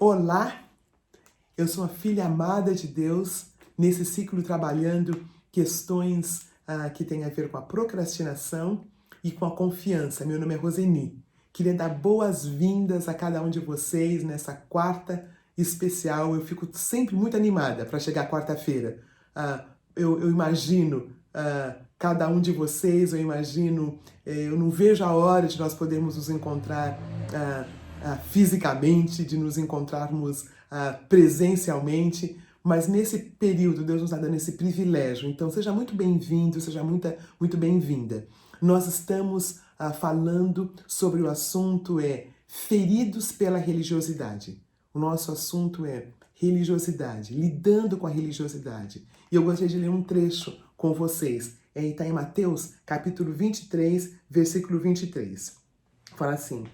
Olá, eu sou uma filha amada de Deus, nesse ciclo trabalhando questões que têm a ver com a procrastinação e com a confiança. Meu nome é Roseni. Queria dar boas-vindas a cada um de vocês nessa quarta especial. Eu fico sempre muito animada para chegar quarta-feira. Eu imagino cada um de vocês, eu não vejo a hora de nós podermos nos encontrar fisicamente, de nos encontrarmos presencialmente, mas nesse período Deus nos está dando esse privilégio. Então seja muito bem-vindo, seja muito bem-vinda. Nós estamos falando sobre o assunto feridos pela religiosidade. O nosso assunto é religiosidade, lidando com a religiosidade. E eu gostaria de ler um trecho com vocês. Está em Mateus, capítulo 23, versículo 23. Fala assim: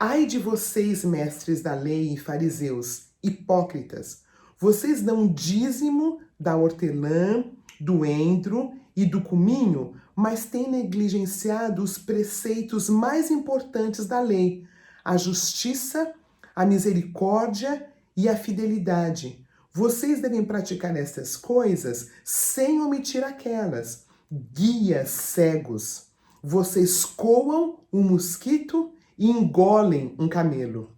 ai de vocês, mestres da lei e fariseus, hipócritas! Vocês dão dízimo da hortelã, do endro e do cominho, mas têm negligenciado os preceitos mais importantes da lei: a justiça, a misericórdia e a fidelidade. Vocês devem praticar essas coisas sem omitir aquelas. Guias cegos! Vocês coam um mosquito e engolem um camelo.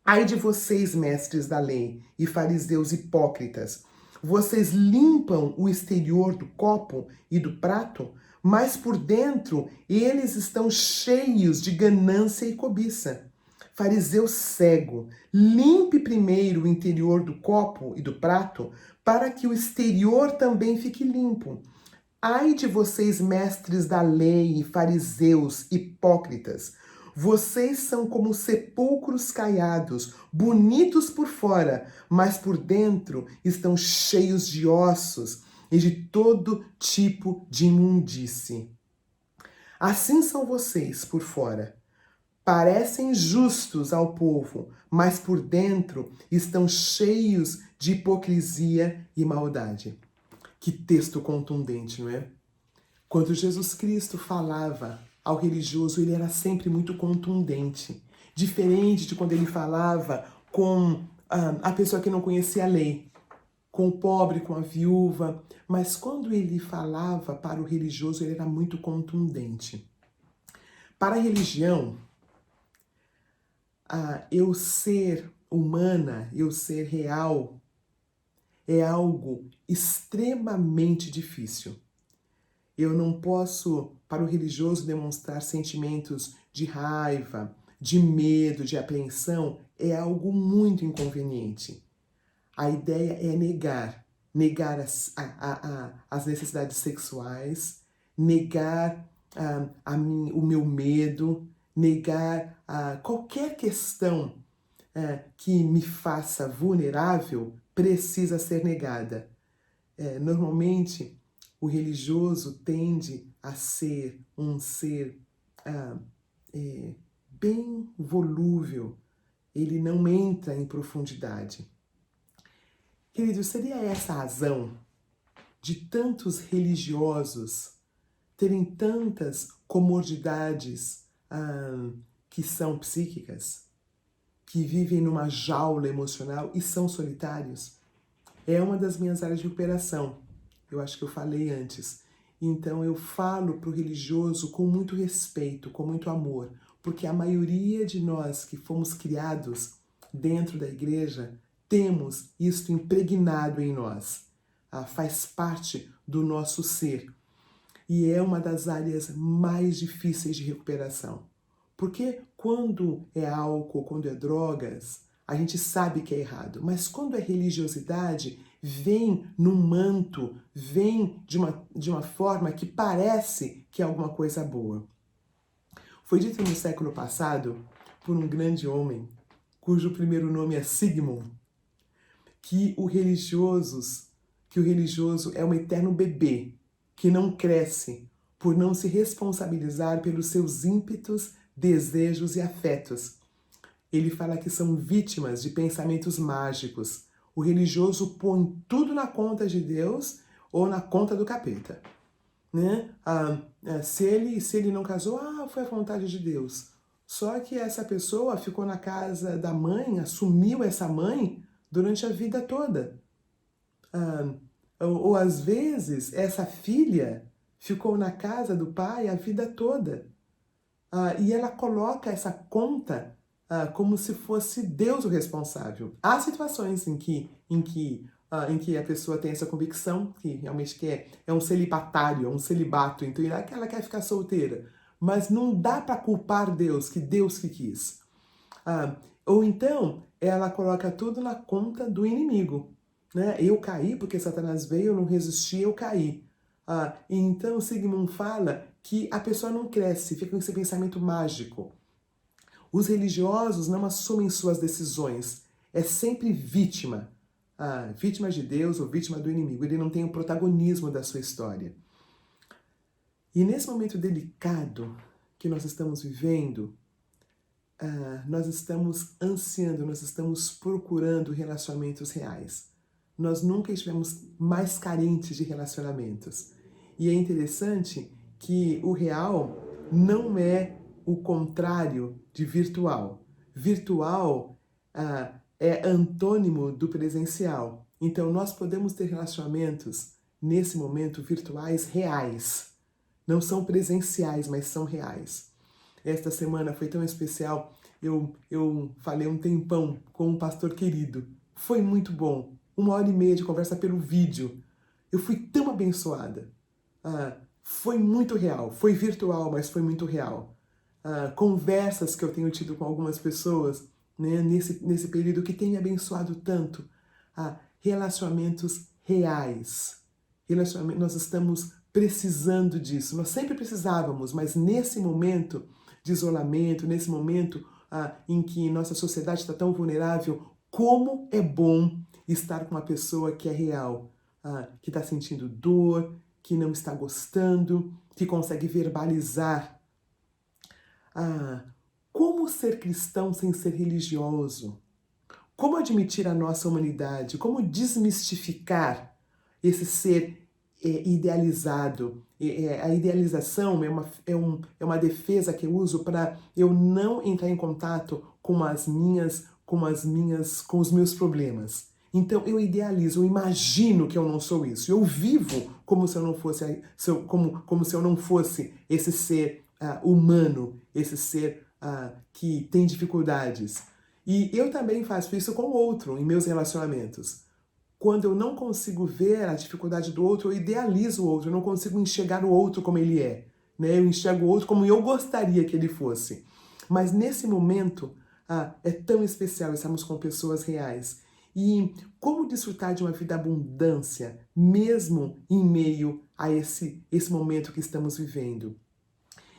Ai de vocês, mestres da lei e fariseus hipócritas! Vocês limpam o exterior do copo e do prato, mas por dentro eles estão cheios de ganância e cobiça. Fariseu cego, limpe primeiro o interior do copo e do prato, para que o exterior também fique limpo. Ai de vocês, mestres da lei e fariseus hipócritas! Vocês são como sepulcros caiados, bonitos por fora, mas por dentro estão cheios de ossos e de todo tipo de imundície. Assim são vocês por fora. Parecem justos ao povo, mas por dentro estão cheios de hipocrisia e maldade. Que texto contundente, não é? Quando Jesus Cristo falava ao religioso, ele era sempre muito contundente. Diferente de quando ele falava com a pessoa que não conhecia a lei, com o pobre, com a viúva. Mas quando ele falava para o religioso, ele era muito contundente. Para a religião, eu ser humana, eu ser real, é algo extremamente difícil. Eu não posso, para o religioso, demonstrar sentimentos de raiva, de medo, de apreensão. É algo muito inconveniente. A ideia é negar as necessidades sexuais, negar o meu medo, negar qualquer questão que me faça vulnerável precisa ser negada. Normalmente, o religioso tende a ser um ser bem volúvel, ele não entra em profundidade. Queridos, seria essa a razão de tantos religiosos terem tantas comodidades que são psíquicas, que vivem numa jaula emocional e são solitários? É uma das minhas áreas de recuperação. Eu acho que eu falei antes. Então eu falo para o religioso com muito respeito, com muito amor, porque a maioria de nós que fomos criados dentro da igreja temos isto impregnado em nós. Faz parte do nosso ser. E é uma das áreas mais difíceis de recuperação. Porque quando é álcool, quando é drogas, a gente sabe que é errado. Mas quando é religiosidade, vem num manto, vem de uma forma que parece que é alguma coisa boa. Foi dito no século passado, por um grande homem, cujo primeiro nome é Sigmund, que o religioso é um eterno bebê que não cresce por não se responsabilizar pelos seus ímpetos, desejos e afetos. Ele fala que são vítimas de pensamentos mágicos. O religioso põe tudo na conta de Deus ou na conta do capeta. Né? Se ele não casou, foi a vontade de Deus. Só que essa pessoa ficou na casa da mãe, assumiu essa mãe durante a vida toda. Ah, ou às vezes, essa filha ficou na casa do pai a vida toda. E ela coloca essa conta como se fosse Deus o responsável. Há situações em que a pessoa tem essa convicção, que realmente é um celibatário, é um celibato, então ela quer ficar solteira. Mas não dá para culpar Deus, que Deus que quis. Ou então, ela coloca tudo na conta do inimigo. Né? Eu caí porque Satanás veio, eu não resisti, eu caí. Então, Sigmund fala que a pessoa não cresce, fica com esse pensamento mágico. Os religiosos não assumem suas decisões, é sempre vítima. Vítima de Deus ou vítima do inimigo. Ele não tem o protagonismo da sua história. E nesse momento delicado que nós estamos vivendo, nós estamos ansiando, nós estamos procurando relacionamentos reais. Nós nunca estivemos mais carentes de relacionamentos. E é interessante que o real não é o contrário de virtual. Virtual é antônimo do presencial. Então, nós podemos ter relacionamentos, nesse momento, virtuais reais. Não são presenciais, mas são reais. Esta semana foi tão especial, eu falei um tempão com um pastor querido. Foi muito bom. 1h30 de conversa pelo vídeo. Eu fui tão abençoada. Foi muito real. Foi virtual, mas foi muito real. Conversas que eu tenho tido com algumas pessoas, né, nesse período que tem me abençoado tanto. Relacionamentos reais. Nós estamos precisando disso. Nós sempre precisávamos, mas nesse momento de isolamento, nesse momento em que nossa sociedade está tão vulnerável, como é bom estar com uma pessoa que é real, que está sentindo dor, que não está gostando, que consegue verbalizar. Como ser cristão sem ser religioso? Como admitir a nossa humanidade? Como desmistificar esse ser idealizado? A idealização é uma defesa que eu uso para eu não entrar em contato com os meus problemas. Então eu idealizo, eu imagino que eu não sou isso. Eu vivo como se eu não fosse, como se eu não fosse esse ser humano, esse ser que tem dificuldades. E eu também faço isso com o outro, em meus relacionamentos. Quando eu não consigo ver a dificuldade do outro, eu idealizo o outro, eu não consigo enxergar o outro como ele é. Né? Eu enxergo o outro como eu gostaria que ele fosse. Mas nesse momento, é tão especial estarmos com pessoas reais. E como desfrutar de uma vida abundância, mesmo em meio a esse momento que estamos vivendo.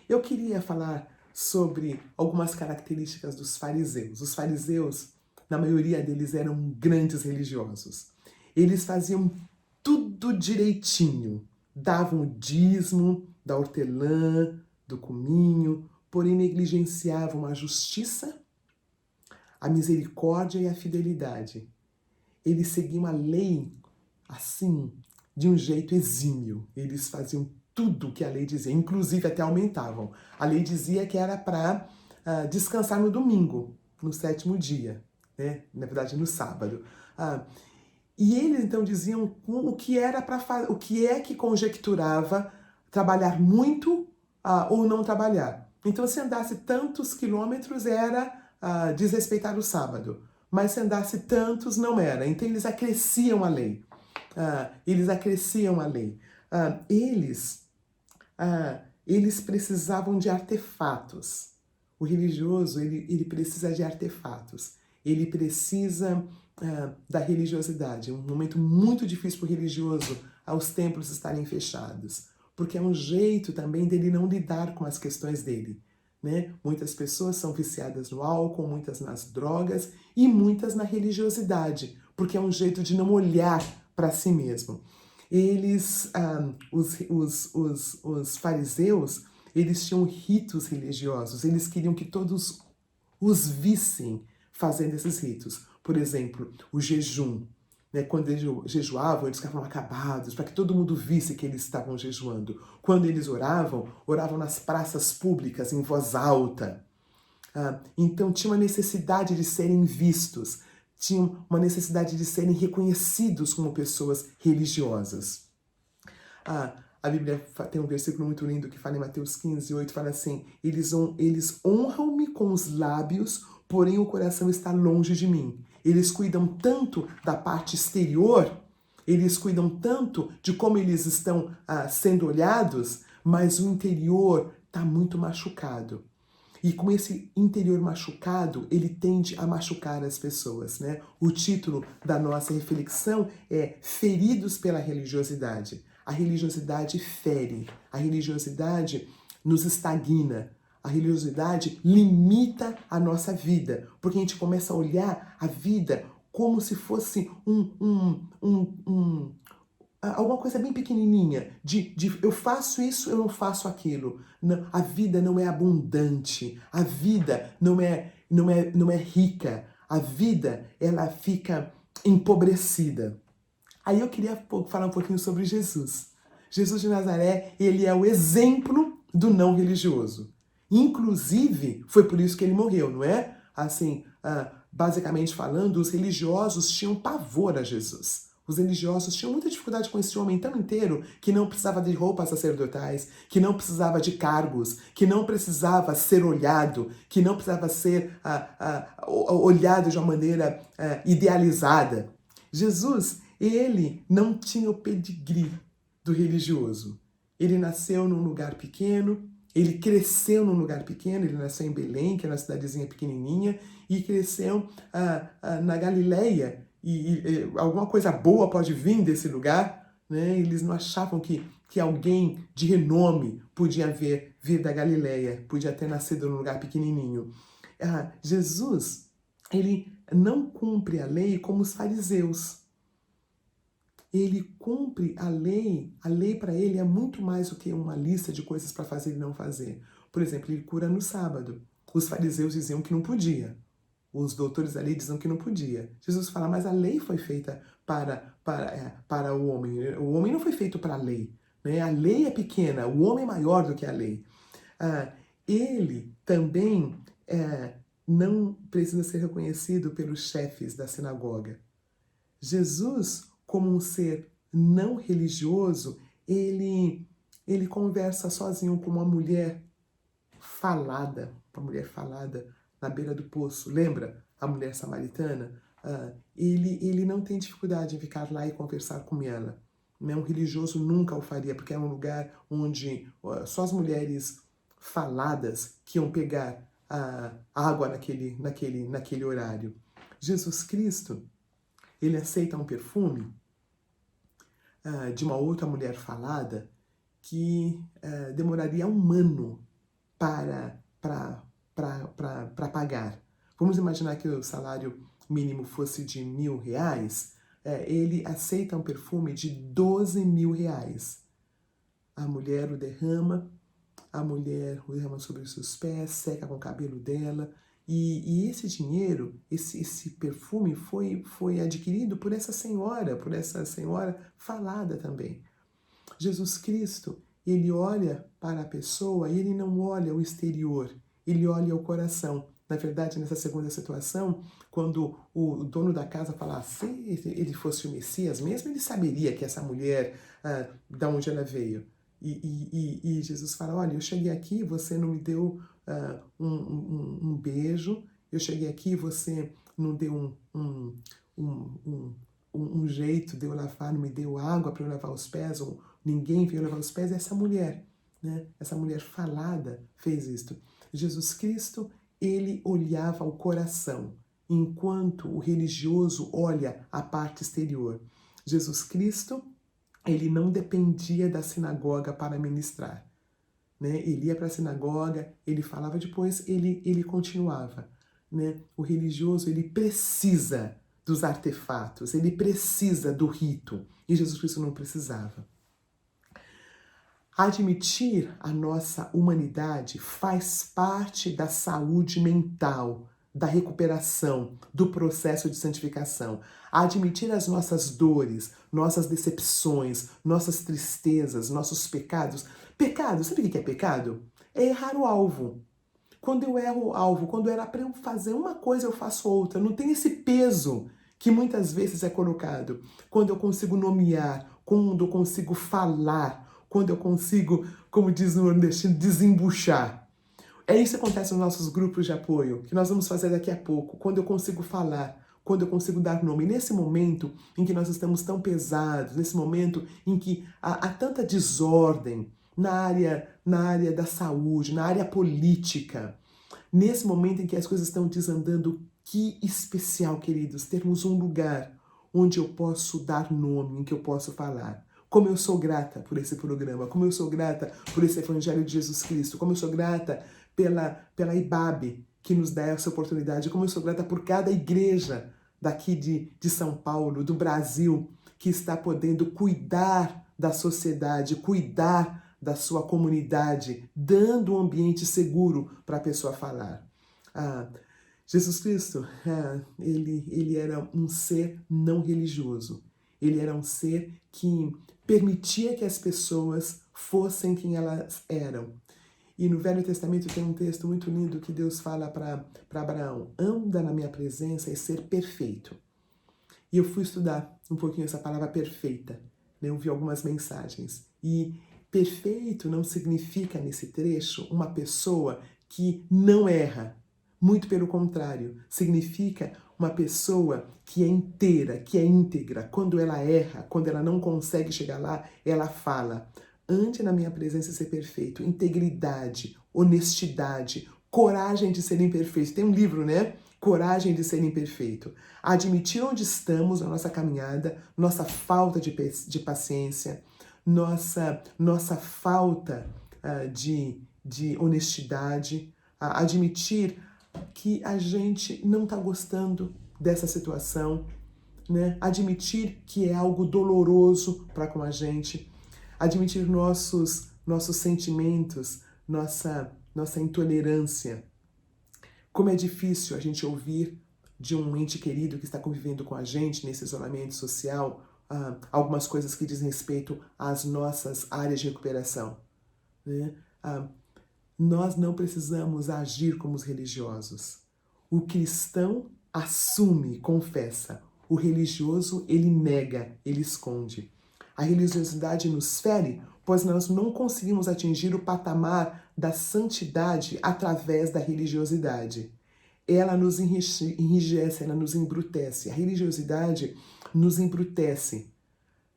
Eu queria falar sobre algumas características dos fariseus. Os fariseus, na maioria deles, eram grandes religiosos. Eles faziam tudo direitinho. Davam o dízimo da hortelã, do cominho, porém negligenciavam a justiça, a misericórdia e a fidelidade. Eles seguiam a lei, assim, de um jeito exímio. Eles faziam tudo que a lei dizia, inclusive até aumentavam. A lei dizia que era para descansar no domingo, no 7º dia, né? Na verdade no sábado. E eles então diziam o que era para fazer, o que é que conjecturava trabalhar muito ou não trabalhar. Então se andasse tantos quilômetros era desrespeitar o sábado, mas se andasse tantos não era. Então eles acresciam a lei. Eles precisavam de artefatos. O religioso, ele precisa de artefatos. Ele precisa da religiosidade. É um momento muito difícil para o religioso aos templos estarem fechados. Porque é um jeito também dele não lidar com as questões dele. Né? Muitas pessoas são viciadas no álcool, muitas nas drogas e muitas na religiosidade. Porque é um jeito de não olhar para si mesmo. Eles, os fariseus, eles tinham ritos religiosos, eles queriam que todos os vissem fazendo esses ritos. Por exemplo, o jejum. Né? Quando eles jejuavam, eles ficavam acabados, para que todo mundo visse que eles estavam jejuando. Quando eles oravam nas praças públicas, em voz alta. Então tinha uma necessidade de serem vistos, tinha uma necessidade de serem reconhecidos como pessoas religiosas. A Bíblia tem um versículo muito lindo que fala em Mateus 15:8, fala assim: eles honram-me com os lábios, porém o coração está longe de mim. Eles cuidam tanto da parte exterior, eles cuidam tanto de como eles estão sendo olhados, mas o interior está muito machucado. E com esse interior machucado, ele tende a machucar as pessoas, né? O título da nossa reflexão é Feridos pela Religiosidade. A religiosidade fere, a religiosidade nos estagna, a religiosidade limita a nossa vida, porque a gente começa a olhar a vida como se fosse alguma coisa bem pequenininha, de eu faço isso, eu não faço aquilo. Não, a vida não é abundante, a vida não é rica, a vida ela fica empobrecida. Aí eu queria falar um pouquinho sobre Jesus. Jesus de Nazaré, ele é o exemplo do não religioso. Inclusive, foi por isso que ele morreu, não é? Assim, basicamente falando, os religiosos tinham pavor a Jesus. Os religiosos tinham muita dificuldade com esse homem tão inteiro que não precisava de roupas sacerdotais, que não precisava de cargos, que não precisava ser olhado, que não precisava ser olhado de uma maneira idealizada. Jesus, ele não tinha o pedigree do religioso. Ele nasceu num lugar pequeno, ele cresceu num lugar pequeno, ele nasceu em Belém, que é uma cidadezinha pequenininha, e cresceu na Galileia, e alguma coisa boa pode vir desse lugar, né? Eles não achavam que alguém de renome podia vir da Galileia, podia ter nascido num lugar pequenininho. Jesus, ele não cumpre a lei como os fariseus. Ele cumpre a lei para ele é muito mais do que uma lista de coisas para fazer e não fazer. Por exemplo, ele cura no sábado. Os fariseus diziam que não podia. Os doutores da lei diziam que não podia. Jesus fala, mas a lei foi feita para o homem. O homem não foi feito para a lei. Né? A lei é pequena, o homem é maior do que a lei. Ele também não precisa ser reconhecido pelos chefes da sinagoga. Jesus, como um ser não religioso, ele conversa sozinho com uma mulher falada na beira do poço. Lembra a mulher samaritana? Ele não tem dificuldade em ficar lá e conversar com ela. Um religioso nunca o faria, porque é um lugar onde só as mulheres faladas que iam pegar a água naquele horário. Jesus Cristo, ele aceita um perfume de uma outra mulher falada que demoraria um ano para pagar. Vamos imaginar que o salário mínimo fosse de R$1.000. Ele aceita um perfume de R$12.000. A mulher o derrama sobre os seus pés, seca com o cabelo dela. E esse dinheiro, esse perfume foi adquirido por essa senhora falada também. Jesus Cristo, ele olha para a pessoa e ele não olha o exterior, ele olha o coração. Na verdade, nessa segunda situação, quando o dono da casa fala, se ele fosse o Messias mesmo, ele saberia que essa mulher, de onde ela veio. E Jesus fala, olha, eu cheguei aqui, você não me deu um beijo, eu cheguei aqui, você não deu um jeito de eu lavar, não me deu água para eu lavar os pés, ou ninguém veio lavar os pés, essa mulher, né? Essa mulher falada fez isto. Jesus Cristo, ele olhava o coração, enquanto o religioso olha a parte exterior. Jesus Cristo, ele não dependia da sinagoga para ministrar. Né? Ele ia para a sinagoga, ele falava, depois ele continuava. Né? O religioso, ele precisa dos artefatos, ele precisa do rito. E Jesus Cristo não precisava. Admitir a nossa humanidade faz parte da saúde mental, da recuperação, do processo de santificação. Admitir as nossas dores, nossas decepções, nossas tristezas, nossos pecados. Pecado, sabe o que é pecado? É errar o alvo. Quando eu erro o alvo, quando era para eu fazer uma coisa, eu faço outra. Não tem esse peso que muitas vezes é colocado. Quando eu consigo nomear, quando eu consigo falar, quando eu consigo, como diz no nordestino, desembuchar. É isso que acontece nos nossos grupos de apoio, que nós vamos fazer daqui a pouco, quando eu consigo falar, quando eu consigo dar nome. Nesse momento em que nós estamos tão pesados, nesse momento em que há tanta desordem na área da saúde, na área política, nesse momento em que as coisas estão desandando, que especial, queridos, termos um lugar onde eu posso dar nome, em que eu posso falar. Como eu sou grata por esse programa, como eu sou grata por esse Evangelho de Jesus Cristo, como eu sou grata pela IBAB, que nos dá essa oportunidade, como eu sou grata por cada igreja daqui de São Paulo, do Brasil, que está podendo cuidar da sociedade, cuidar da sua comunidade, dando um ambiente seguro para a pessoa falar. Jesus Cristo, ele era um ser não religioso. Ele era um ser que permitia que as pessoas fossem quem elas eram. E no Velho Testamento tem um texto muito lindo que Deus fala para Abraão: anda na minha presença e ser perfeito. E eu fui estudar um pouquinho essa palavra perfeita, né? Eu vi algumas mensagens. E perfeito não significa, nesse trecho, uma pessoa que não erra. Muito pelo contrário, significa uma pessoa que é inteira, que é íntegra. Quando ela erra, quando ela não consegue chegar lá, ela fala: ande na minha presença e ser perfeito. Integridade, honestidade, coragem de ser imperfeito. Tem um livro, né? Coragem de ser imperfeito. Admitir onde estamos na nossa caminhada, nossa falta de paciência, nossa falta de honestidade, admitir que a gente não está gostando dessa situação, né? Admitir que é algo doloroso para com a gente, admitir nossos sentimentos, nossa intolerância. Como é difícil a gente ouvir de um ente querido que está convivendo com a gente nesse isolamento social algumas coisas que dizem respeito às nossas áreas de recuperação, né? Nós não precisamos agir como os religiosos. O cristão assume, confessa. O religioso, ele nega, ele esconde. A religiosidade nos fere, pois nós não conseguimos atingir o patamar da santidade através da religiosidade. Ela nos enrijece, ela nos embrutece. A religiosidade nos embrutece.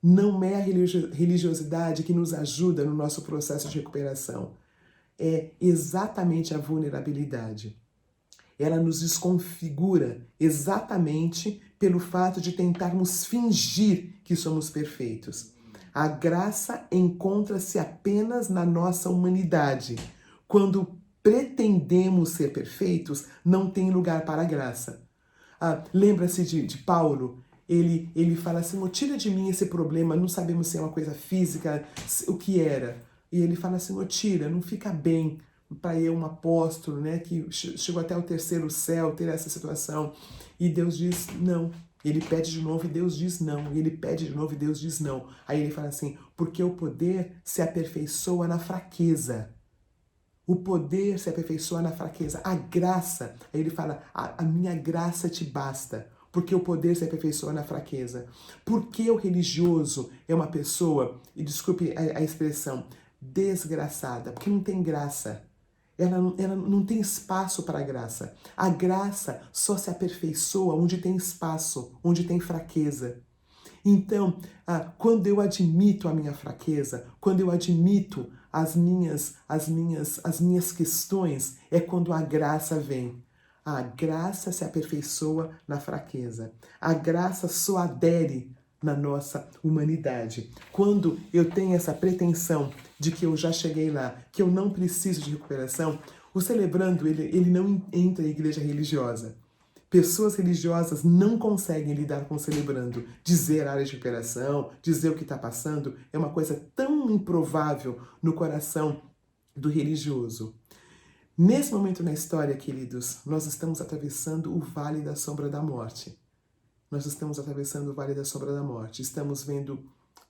Não é a religiosidade que nos ajuda no nosso processo de recuperação. É exatamente a vulnerabilidade. Ela nos desconfigura exatamente pelo fato de tentarmos fingir que somos perfeitos. A graça encontra-se apenas na nossa humanidade. Quando pretendemos ser perfeitos, não tem lugar para a graça. Lembra-se de Paulo? Ele fala assim: tira de mim esse problema, não sabemos se é uma coisa física, o que era. E ele fala assim: tira, não fica bem para eu, um apóstolo, né, que chegou até o terceiro céu, ter essa situação. E Deus diz não. Ele pede de novo e Deus diz não. E ele pede de novo e Deus diz não. Aí ele fala assim: porque o poder se aperfeiçoa na fraqueza. O poder se aperfeiçoa na fraqueza. A graça, aí ele fala: a minha graça te basta. Porque o poder se aperfeiçoa na fraqueza. Porque o religioso é uma pessoa, e desculpe a expressão, desgraçada, porque não tem graça. Ela não tem espaço para a graça. A graça só se aperfeiçoa onde tem espaço, onde tem fraqueza. Então, quando eu admito a minha fraqueza, quando eu admito as minhas questões, é quando a graça vem. A graça se aperfeiçoa na fraqueza. A graça só adere na nossa humanidade. Quando eu tenho essa pretensão de que eu já cheguei lá, que eu não preciso de recuperação, o celebrando, ele não entra em igreja religiosa. Pessoas religiosas não conseguem lidar com o celebrando. Dizer a área de recuperação, dizer o que está passando, é uma coisa tão improvável no coração do religioso. Nesse momento na história, queridos, nós estamos atravessando o vale da sombra da morte. Nós estamos atravessando o vale da sombra da morte. Estamos vendo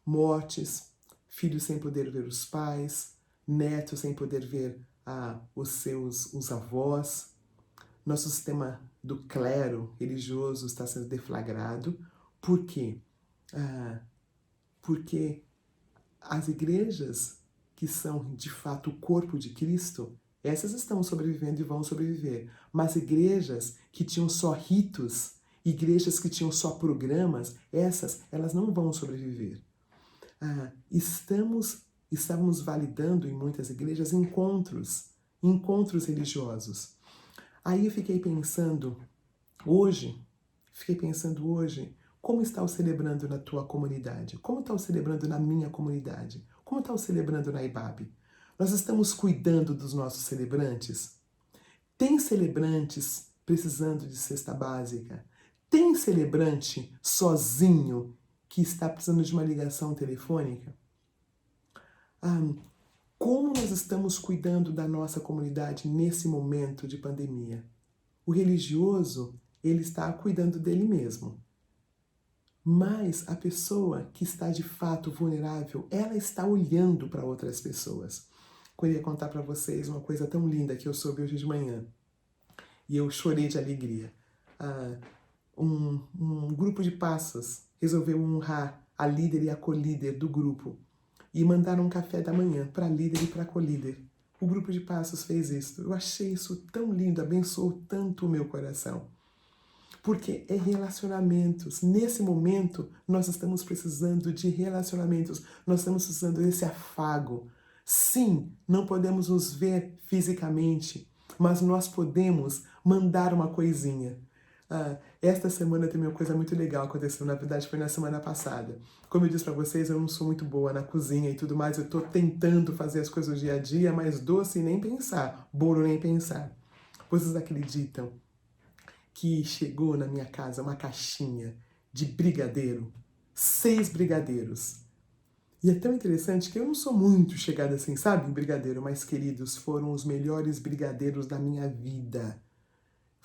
mortes, filhos sem poder ver os pais, netos sem poder ver os avós. Nosso sistema do clero religioso está sendo deflagrado. Por quê? Porque as igrejas que são de fato o corpo de Cristo, essas estão sobrevivendo e vão sobreviver. Mas igrejas que tinham só ritos, igrejas que tinham só programas, elas não vão sobreviver. Estamos validando em muitas igrejas encontros religiosos. Aí eu fiquei pensando hoje, como está o celebrando na tua comunidade? Como está o celebrando na minha comunidade? Como está o celebrando na IBAB? Nós estamos cuidando dos nossos celebrantes? Tem celebrantes precisando de cesta básica? Tem celebrante sozinho que está precisando de uma ligação telefônica? Como nós estamos cuidando da nossa comunidade nesse momento de pandemia? O religioso, ele está cuidando dele mesmo. Mas a pessoa que está de fato vulnerável, ela está olhando para outras pessoas. Queria contar para vocês uma coisa tão linda que eu soube hoje de manhã. E eu chorei de alegria. Um grupo de passos resolveu honrar a líder e a co-líder do grupo e mandaram um café da manhã para a líder e para a co-líder. O grupo de passos fez isso. Eu achei isso tão lindo, abençoou tanto o meu coração. Porque é relacionamentos. Nesse momento, nós estamos precisando de relacionamentos. Nós estamos precisando desse afago. Sim, não podemos nos ver fisicamente, mas nós podemos mandar uma coisinha. Esta semana tem uma coisa muito legal aconteceu, na verdade foi na semana passada. Como eu disse para vocês, eu não sou muito boa na cozinha e tudo mais, eu estou tentando fazer as coisas do dia a dia, mas doce nem pensar, bolo nem pensar. Vocês acreditam que chegou na minha casa uma caixinha de brigadeiro? 6 brigadeiros. E é tão interessante que eu não sou muito chegada assim, sabe, em brigadeiro, mas queridos, foram os melhores brigadeiros da minha vida.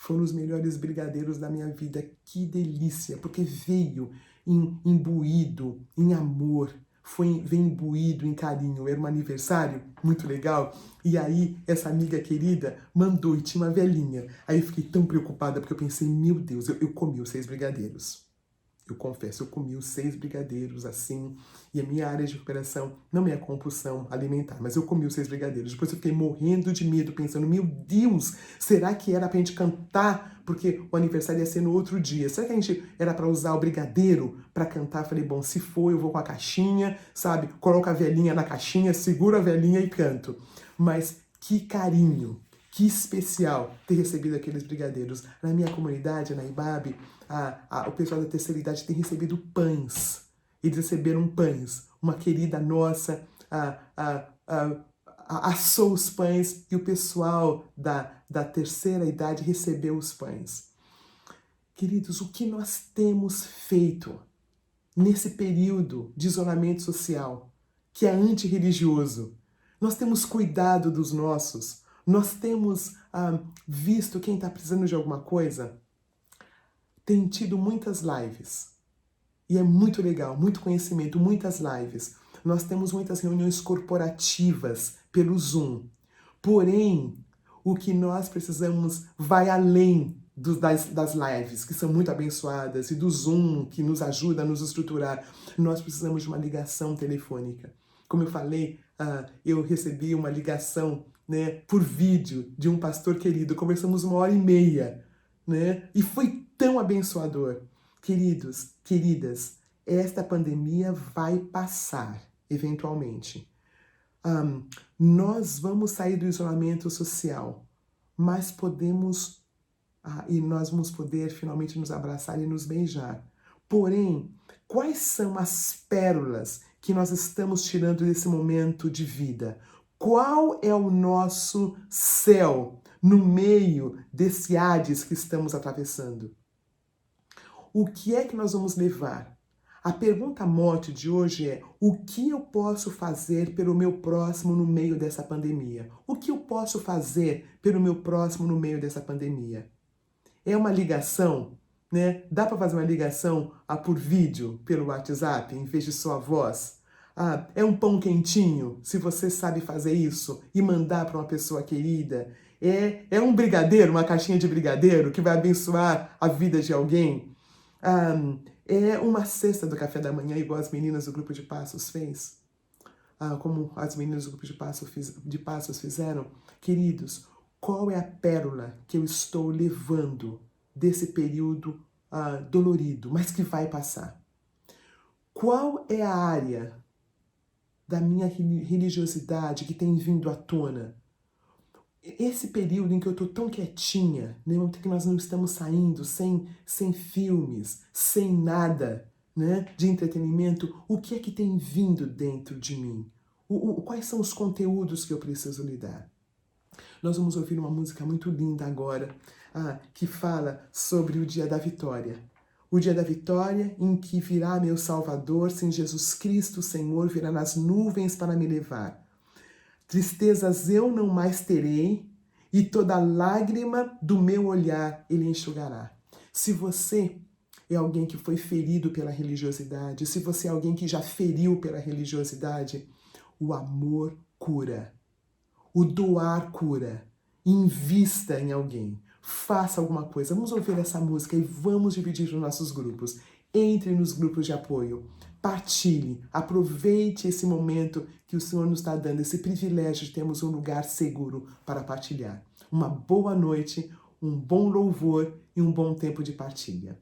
Foram os melhores brigadeiros da minha vida. Que delícia, porque veio imbuído em amor, veio imbuído em carinho. Era um aniversário muito legal. E aí, essa amiga querida mandou e tinha uma velhinha. Aí eu fiquei tão preocupada, porque eu pensei, meu Deus, eu comi os 6 brigadeiros. Eu confesso, eu comi os 6 brigadeiros assim, e a minha área de recuperação não é a compulsão alimentar, mas eu comi os 6 brigadeiros. Depois eu fiquei morrendo de medo, pensando, meu Deus, será que era pra gente cantar? Porque o aniversário ia ser no outro dia. Será que a gente era pra usar o brigadeiro pra cantar? Falei, bom, se for, eu vou com a caixinha, sabe? Coloco a velhinha na caixinha, seguro a velhinha e canto. Mas que carinho! Que especial ter recebido aqueles brigadeiros. Na minha comunidade, na IBAB, o pessoal da terceira idade tem recebido pães. Eles receberam pães. Uma querida nossa assou os pães e o pessoal da terceira idade recebeu os pães. Queridos, o que nós temos feito nesse período de isolamento social, que é antirreligioso? Nós temos cuidado dos nossos. Nós temos visto quem está precisando de alguma coisa. Tem tido muitas lives. E é muito legal, muito conhecimento, muitas lives. Nós temos muitas reuniões corporativas pelo Zoom. Porém, o que nós precisamos vai além das lives, que são muito abençoadas, e do Zoom, que nos ajuda a nos estruturar. Nós precisamos de uma ligação telefônica. Como eu falei, eu recebi uma ligação, né, por vídeo de um pastor querido. Conversamos 1h30, né? E foi tão abençoador. Queridos, queridas, esta pandemia vai passar, eventualmente. Nós vamos sair do isolamento social, mas nós vamos poder finalmente nos abraçar e nos beijar. Porém, quais são as pérolas que nós estamos tirando desse momento de vida? Qual é o nosso céu no meio desse Hades que estamos atravessando? O que é que nós vamos levar? A pergunta mote de hoje é: o que eu posso fazer pelo meu próximo no meio dessa pandemia? O que eu posso fazer pelo meu próximo no meio dessa pandemia? É uma ligação, né? Dá para fazer uma ligação por vídeo, pelo WhatsApp, em vez de só a voz? É um pão quentinho, se você sabe fazer isso e mandar para uma pessoa querida. É um brigadeiro, uma caixinha de brigadeiro que vai abençoar a vida de alguém. É uma cesta do café da manhã, igual as meninas do grupo de passos fez. Como as meninas do grupo de passos fizeram. Queridos, qual é a pérola que eu estou levando desse período dolorido, mas que vai passar? Qual é a área da minha religiosidade que tem vindo à tona? Esse período em que eu estou tão quietinha, né, que nós não estamos saindo, sem filmes, sem nada, né, de entretenimento, o que é que tem vindo dentro de mim? Quais são os conteúdos que eu preciso lidar? Nós vamos ouvir uma música muito linda agora, que fala sobre o dia da vitória. O dia da vitória em que virá meu Salvador, sim, Jesus Cristo, Senhor, virá nas nuvens para me levar. Tristezas eu não mais terei, e toda lágrima do meu olhar Ele enxugará. Se você é alguém que foi ferido pela religiosidade, se você é alguém que já feriu pela religiosidade, o amor cura. O doar cura. Invista em alguém. Faça alguma coisa. Vamos ouvir essa música e vamos dividir nos nossos grupos. Entre nos grupos de apoio. Partilhe. Aproveite esse momento que o Senhor nos está dando, esse privilégio de termos um lugar seguro para partilhar. Uma boa noite, um bom louvor e um bom tempo de partilha.